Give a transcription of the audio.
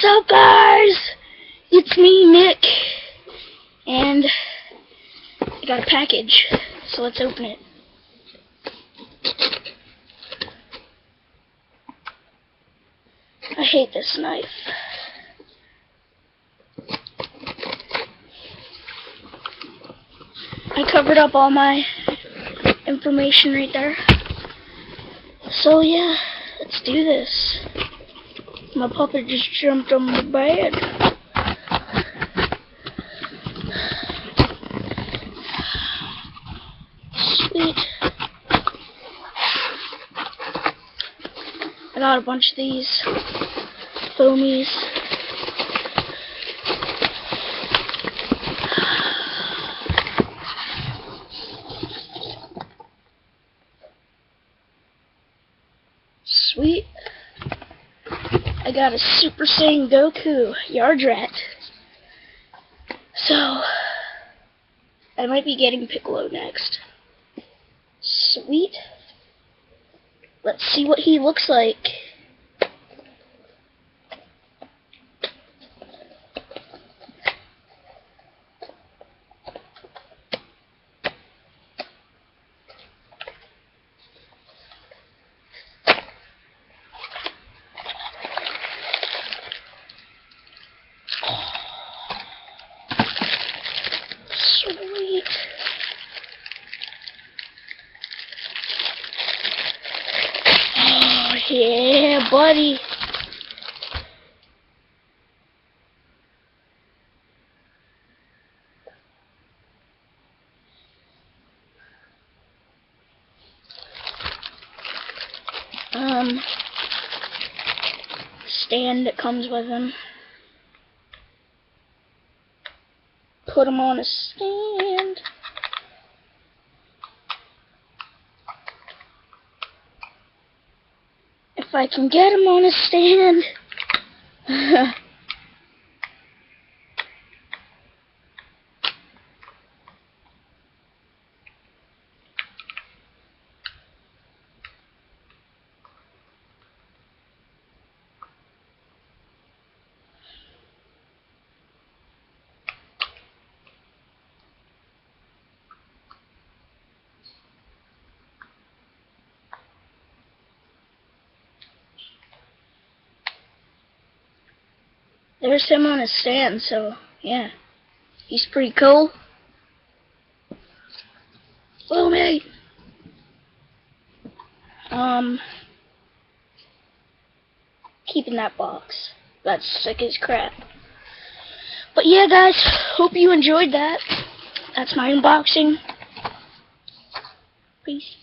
What's up, guys? It's me, Nick, and I got a package, so let's open it. I hate this knife. I covered up all my information right there. So yeah, let's do this. My puppet just jumped on the bed. Sweet. I got a bunch of these foamies. Sweet. I got a Super Saiyan Goku Yardrat. So, I might be getting Piccolo next. Sweet. Let's see what he looks like. Sweet. Oh, yeah, buddy. Stand that comes with him. Put him on a stand. If I can get him on a stand. There's him on a stand, so yeah, he's pretty cool. Well, mate. Keeping that box. That's sick as crap. But yeah, guys, hope you enjoyed that. That's my unboxing. Peace.